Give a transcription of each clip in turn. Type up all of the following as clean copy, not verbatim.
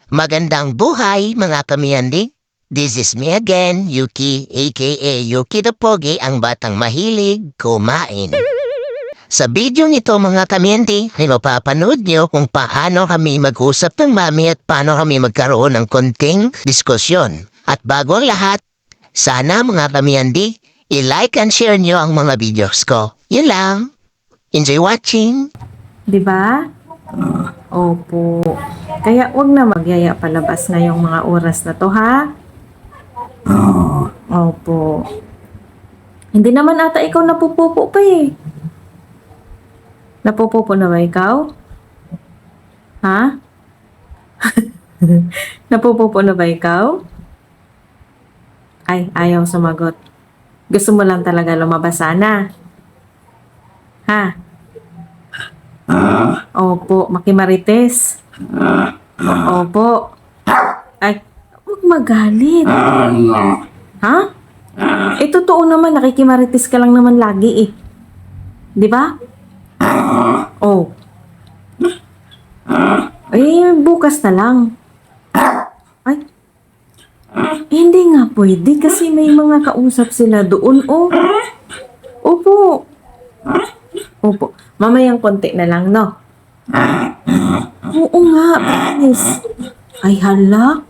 Magandang buhay mga kamiyandi. This is me again, Yuki aka Yuki the Pogi, ang batang mahilig kumain. Sa video nito mga kamiyandi, ay mapapanood nyo kung paano kami mag-usap ng mami at paano kami magkaroon ng konting diskusyon. At bago ang lahat, sana mga kamiyandi, i-like and share nyo ang mga videos ko. Yun lang. Enjoy watching! Di ba? Opo. Kaya wag na magyaya palabas ngayong mga oras na to, ha? Opo. Hindi naman ata ikaw napupupo pa eh. Napupupo na ba ikaw? Ha? Napupupo na ba ikaw? Ay, ayaw sumagot. Gusto mo lang talaga lumabas sana. Ha? Opo, makimarites. Opo. Ay, huwag magalit. Ha? Eh, totoo naman, nakikimarites ka lang naman lagi eh. Di ba? Oh. Eh, bukas na lang. Ay. Eh, hindi nga pwede kasi may mga kausap sila doon, oh. Opo. Opo. Mamayang konti na lang, no? Oo nga, promise. Ay, hala.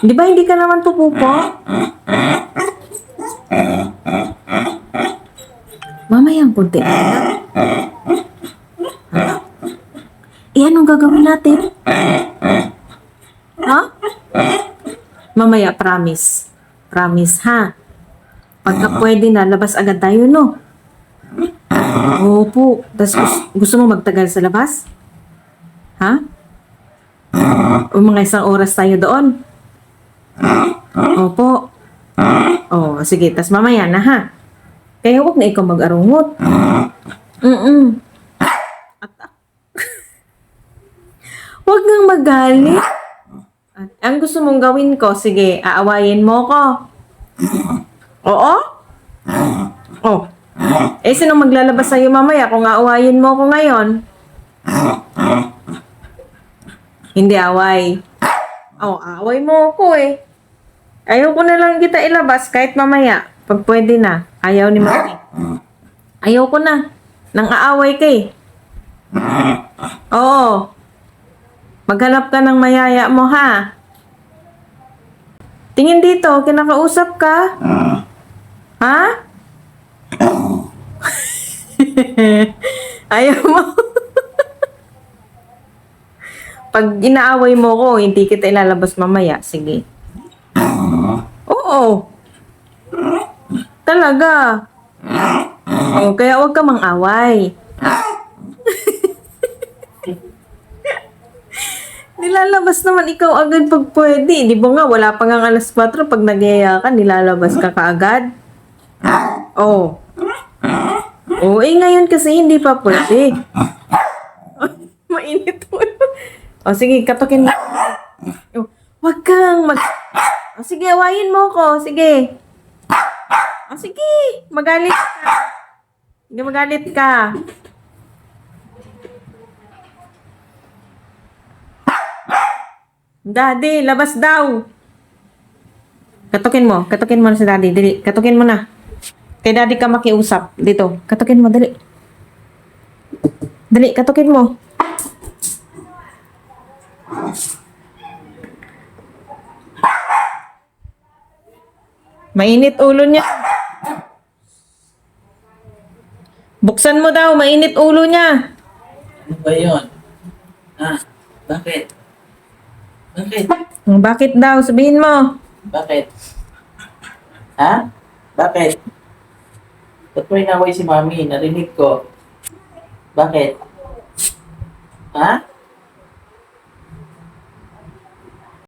Di ba hindi ka naman pupupo? Mamayang konti na lang. Hala. Eh, anong gagawin natin? Ha? Mamaya, promise. Promise, ha? Pagka pwede na, labas agad tayo, no? Opo. Tapos gusto mo magtagal sa labas? Ha? O mga isang oras tayo doon? Opo. Oh, sige. Tapos mamaya na, ha? Kaya huwag na ikaw mag-arungot. At, huwag nang magalit. At, ang gusto mong gawin ko, sige, aawayin mo ko. Oo? Oh. Eh, sino maglalabas sa'yo mamaya kung aawayin mo ko ngayon? Hindi away. Oh, away mo ako eh. Ayaw ko na lang kita ilabas kahit mamaya. Pag pwede na. Ayaw ni Mami. Ayaw ko na. Nang aaway ka eh. Oo. Maghanap ka ng mayaya mo, ha? Tingin dito, kinakausap ka? Ha? Ayaw mo. Pag inaaway mo ko, hindi kita ilalabas mamaya. Sige. Oo. Talaga. Oh, kaya huwag ka mang-away. Nilalabas naman ikaw agad pag pwede. Di ba nga, wala pa nga alas 4 pag nagyaya ka, nilalabas ka kaagad. Oh. Oh, eh ngayon kasi hindi pa pwede. Mainit mo. O sige, katukin mo. Oh, wag kang mag... O sige, awayin mo ko. Sige. O sige, magalit ka. Sige, magalit ka. Daddy, labas daw. Katukin mo na si Daddy. Dali, katukin mo na. Kay Daddy ka makiusap. Dito, katukin mo, dali. Dali, katukin mo. Mainit ulo niya. Buksan mo daw, mainit ulo niya. Ano ba yun? Bakit? Bakit? Bakit daw? Sabihin mo. Bakit? Ha? Bakit? Ba't mo inaway si Mami? Narinig ko. Bakit? Ha?